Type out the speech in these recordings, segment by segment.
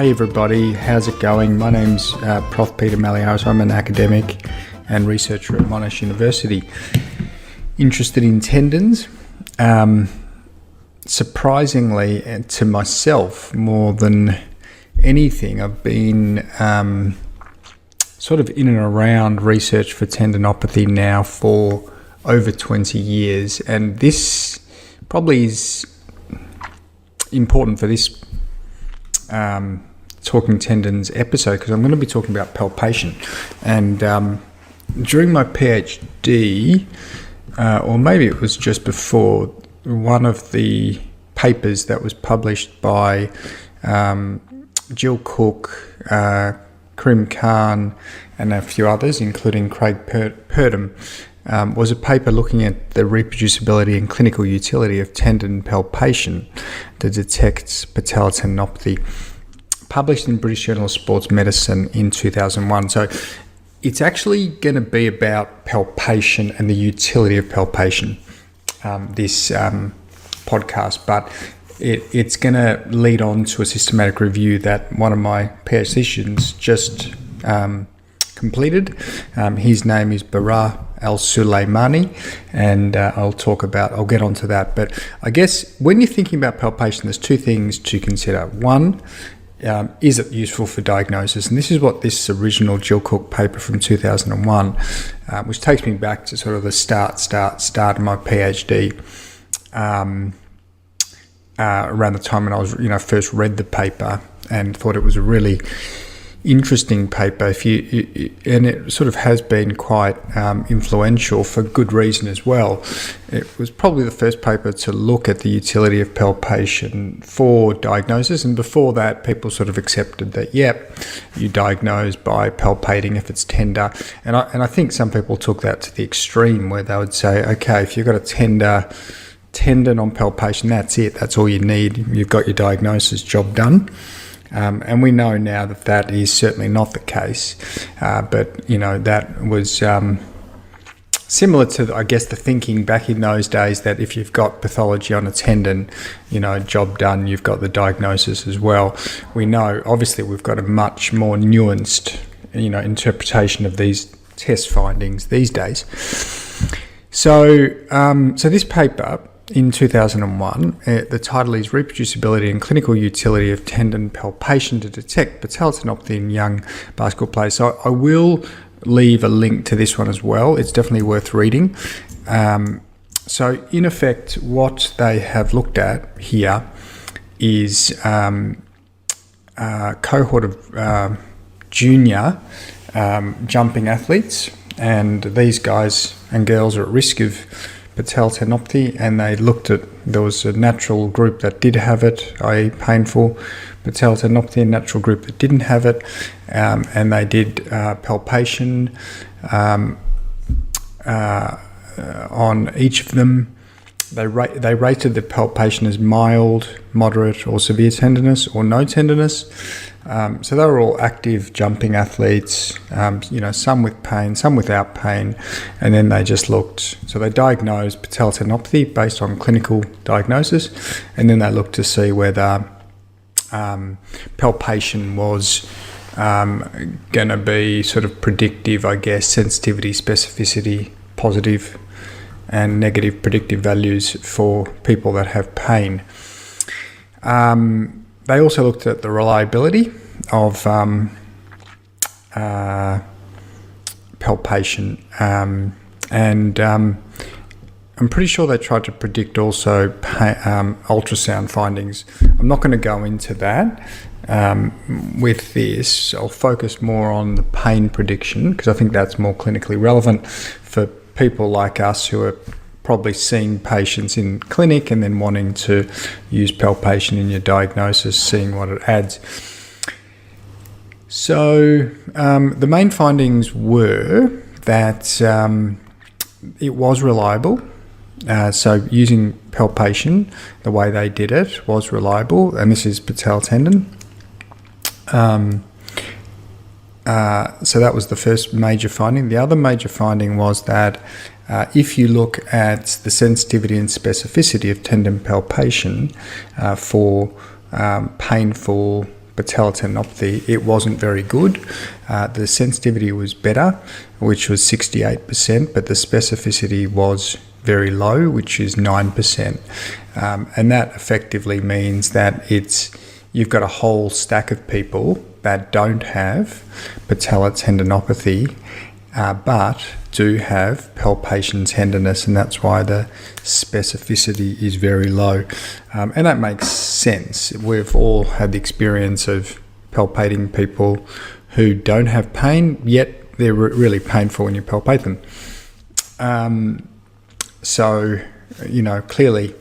Hey everybody, how's it going? My name's Prof. Peter Malliaras. I'm an academic and researcher at Monash University. Interested in tendons. Surprisingly, to myself, more than anything, I've been sort of in and around research for tendinopathy now for over 20 years. And this probably is important for this Talking Tendons episode, because I'm going to be talking about palpation. And during my PhD, or maybe it was just before, one of the papers that was published by Jill Cook, Karim Khan, and a few others, including Craig Purdom, was a paper looking at the reproducibility and clinical utility of tendon palpation to detect patellar tendinopathy, published in British Journal of Sports Medicine in 2001. So it's actually going to be about palpation and the utility of palpation, this podcast, but it's going to lead on to a systematic review that one of my PhD students just completed. His name is Bara Al-Sulaimani, and I'll get onto that. But I guess when you're thinking about palpation, there's two things to consider. One, is it useful for diagnosis? And this is what this original Jill Cook paper from 2001, which takes me back to sort of the start of my PhD, around the time when I was, first read the paper and thought it was a really interesting paper. And it sort of has been quite influential for good reason as well. It was probably the first paper to look at the utility of palpation for diagnosis, and before that people sort of accepted that you diagnose by palpating if it's tender, and I think some people took that to the extreme where they would say, okay, if you've got a tendon on palpation, that's it, that's all you need, you've got your diagnosis, job done. And we know now that that is certainly not the case, but that was similar to, I guess, the thinking back in those days that if you've got pathology on a tendon, job done, you've got the diagnosis as well. We know, obviously, we've got a much more nuanced, interpretation of these test findings these days. So this paper in 2001, the title is Reproducibility and Clinical Utility of Tendon Palpation to Detect Patellar Tendinopathy in Young Basketball Players. So I will leave a link to this one as well. It's definitely worth reading. So in effect, what they have looked at here is a cohort of junior jumping athletes, and these guys and girls are at risk of patellar tendinopathy, and they looked at, there was a natural group that did have it, i.e. painful patellar tendinopathy, a natural group that didn't have it, and they did palpation on each of them. They rated the palpation as mild, moderate or severe tenderness or no tenderness. So they were all active jumping athletes, some with pain, some without pain, and then they just looked. So they diagnosed patellar tendinopathy based on clinical diagnosis, and then they looked to see whether palpation was going to be sort of predictive, I guess, sensitivity, specificity, positive and negative predictive values for people that have pain. They also looked at the reliability of palpation, and I'm pretty sure they tried to predict also ultrasound findings. I'm not going to go into that with this. I'll focus more on the pain prediction, because I think that's more clinically relevant for people like us who are probably seeing patients in clinic and then wanting to use palpation in your diagnosis, seeing what it adds. So the main findings were that it was reliable. So using palpation, the way they did it was reliable, and this is patellar tendon. So that was the first major finding. The other major finding was that if you look at the sensitivity and specificity of tendon palpation for painful patellar tendinopathy, it wasn't very good. The sensitivity was better, which was 68%, but the specificity was very low, which is 9%. And that effectively means that you've got a whole stack of people that don't have patellar tendinopathy, but do have palpation tenderness, and that's why the specificity is very low. And that makes sense. We've all had the experience of palpating people who don't have pain, yet they're really painful when you palpate them. So, clearly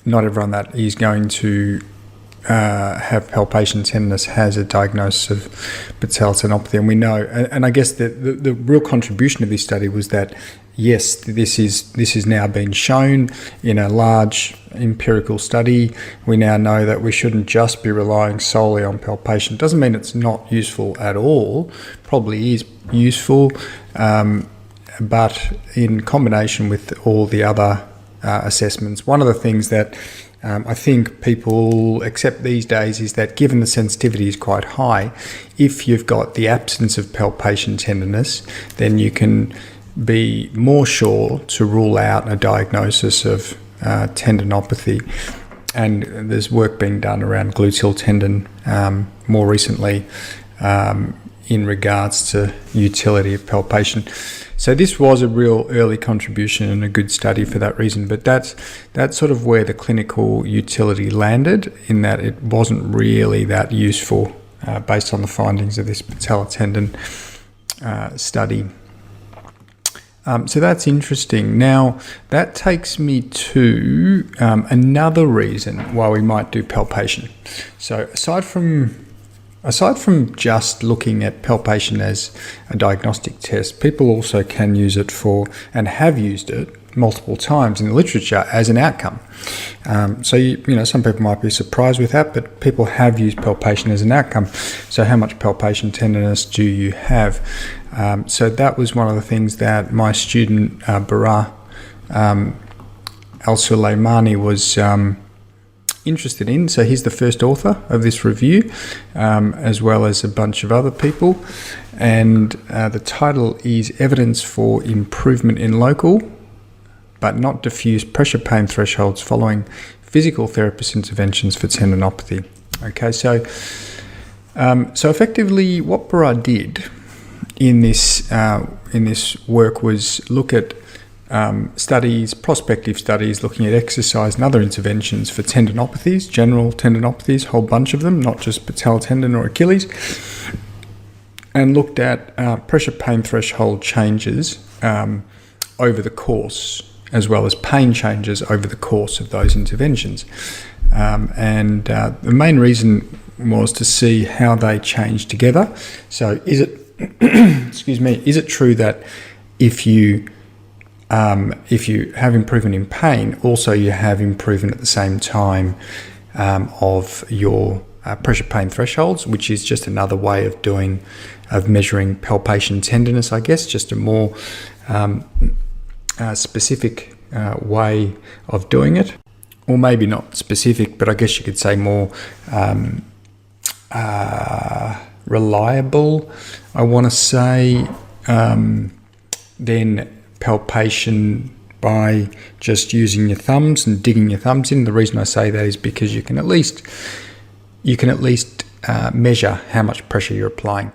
not everyone that is going to have palpation tenderness has a diagnosis of patellar tendinopathy, and we know, and I guess the real contribution of this study was that yes, this is now been shown in a large empirical study. We now know that we shouldn't just be relying solely on palpation. Doesn't mean it's not useful at all. Probably is useful, but in combination with all the other assessments, one of the things that I think people accept these days is that given the sensitivity is quite high, if you've got the absence of palpation tenderness, then you can be more sure to rule out a diagnosis of tendinopathy. And there's work being done around gluteal tendon more recently in regards to utility of palpation. So this was a real early contribution and a good study for that reason, but that's sort of where the clinical utility landed, in that it wasn't really that useful based on the findings of this patellar tendon study. So that's interesting. Now, that takes me to another reason why we might do palpation. So aside from just looking at palpation as a diagnostic test, people also can use it for, and have used it multiple times in the literature, as an outcome. So some people might be surprised with that, but people have used palpation as an outcome. So how much palpation tenderness do you have? So that was one of the things that my student Bara Al-Sulaimani was interested in. So he's the first author of this review, as well as a bunch of other people, and the title is Evidence for Improvement in Local but Not Diffuse Pressure Pain Thresholds Following Physical Therapist Interventions for Tendinopathy. Okay, so effectively what Bara did in this work was look at prospective studies looking at exercise and other interventions for tendinopathies, general tendinopathies, a whole bunch of them, not just patellar tendon or Achilles, and looked at pressure pain threshold changes over the course, as well as pain changes over the course of those interventions. And the main reason was to see how they change together. So is it is it true that if you have improvement in pain, also you have improvement at the same time of your pressure pain thresholds, which is just another way of measuring palpation tenderness, I guess, just a more specific way of doing it, or maybe not specific, but I guess you could say more reliable, I want to say, than palpation by just using your thumbs and digging your thumbs in. The reason I say that is because you can at least measure how much pressure you're applying.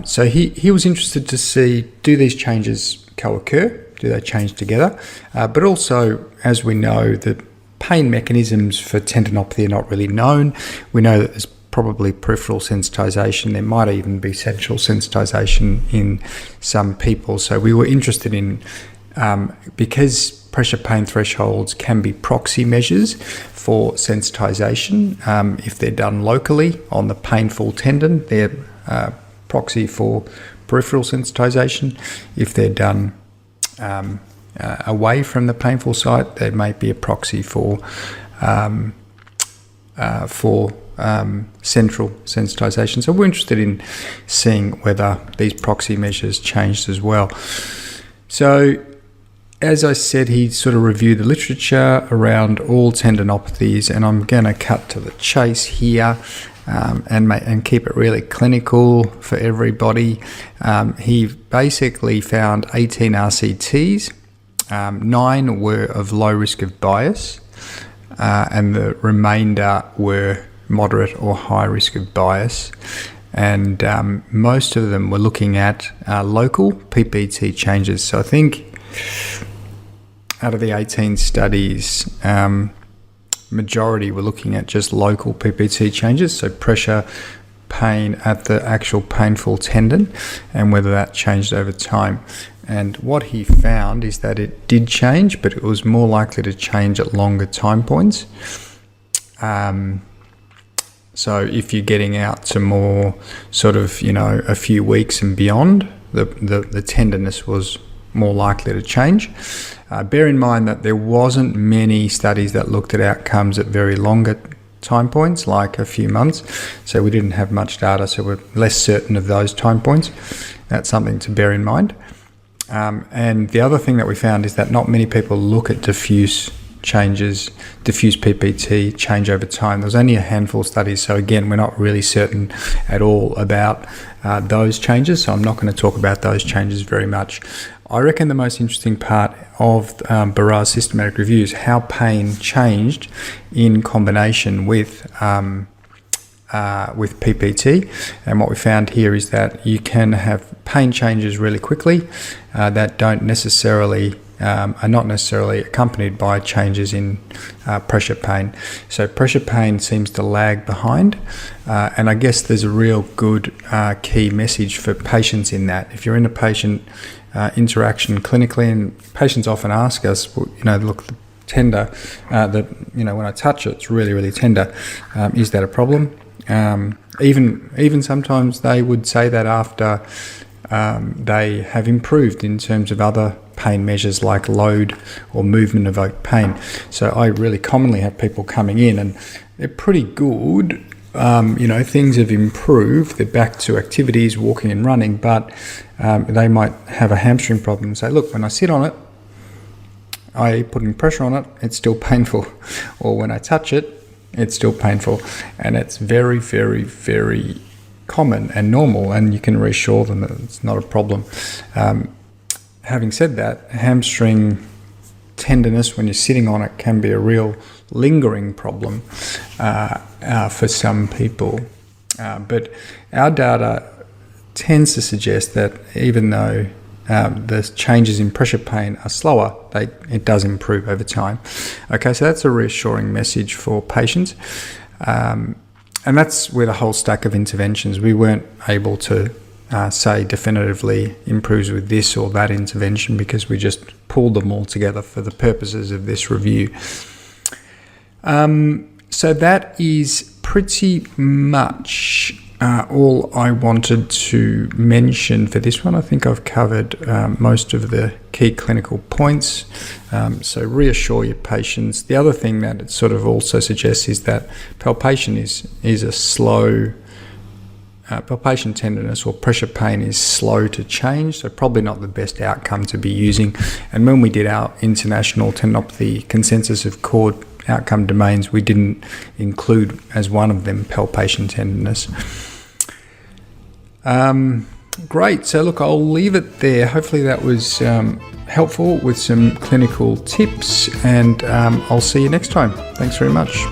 So he was interested to see, do these changes co-occur? Do they change together? But also, as we know, the pain mechanisms for tendinopathy are not really known. We know that there's probably peripheral sensitization. There might even be central sensitization in some people. So we were interested in, because pressure pain thresholds can be proxy measures for sensitization. If they're done locally on the painful tendon, they're proxy for peripheral sensitization. If they're done away from the painful site, they may be a proxy for central sensitization. So we're interested in seeing whether these proxy measures changed as well. So as I said, he sort of reviewed the literature around all tendinopathies, and I'm going to cut to the chase here and keep it really clinical for everybody. He basically found 18 RCTs. 9 were of low risk of bias, and the remainder were moderate or high risk of bias. And most of them were looking at local PPT changes. So I think out of the 18 studies, majority were looking at just local PPT changes, so pressure, pain at the actual painful tendon, and whether that changed over time. And what he found is that it did change, but it was more likely to change at longer time points. So if you're getting out to more sort of, a few weeks and beyond, the tenderness was more likely to change. Bear in mind that there wasn't many studies that looked at outcomes at very longer time points, like a few months. So we didn't have much data, so we're less certain of those time points. That's something to bear in mind. And the other thing that we found is that not many people look at diffuse PPT change over time. There's only a handful of studies, so again, we're not really certain at all about those changes, so I'm not going to talk about those changes very much. I reckon the most interesting part of Barra's systematic review is how pain changed in combination with PPT. And what we found here is that you can have pain changes really quickly that are not necessarily accompanied by changes in pressure pain. So pressure pain seems to lag behind, and I guess there's a real good key message for patients in that. If you're in a patient interaction clinically, and patients often ask us, look, the tender, when I touch it, it's really, really tender. Is that a problem? Even sometimes they would say that after they have improved in terms of other pain measures like load or movement evoked pain. So I really commonly have people coming in and they're pretty good. Things have improved. They're back to activities, walking and running, but they might have a hamstring problem and say, look, when I sit on it, I putting pressure on it, it's still painful. Or when I touch it, it's still painful. And it's very, very, very common and normal, and you can reassure them that it's not a problem. Having said that, hamstring tenderness when you're sitting on it can be a real lingering problem for some people. But our data tends to suggest that even though the changes in pressure pain are slower, it does improve over time. Okay, so that's a reassuring message for patients. And that's with a whole stack of interventions. We weren't able to say definitively improves with this or that intervention because we just pulled them all together for the purposes of this review. So that is pretty much all I wanted to mention for this one. I think I've covered most of the key clinical points. So reassure your patients. The other thing that it sort of also suggests is that palpation is a slow palpation tenderness or pressure pain is slow to change, so probably not the best outcome to be using. And when we did our international tendinopathy consensus of core outcome domains, we didn't include as one of them palpation tenderness. Great, so look, I'll leave it there. Hopefully that was helpful with some clinical tips, and I'll see you next time. Thanks very much.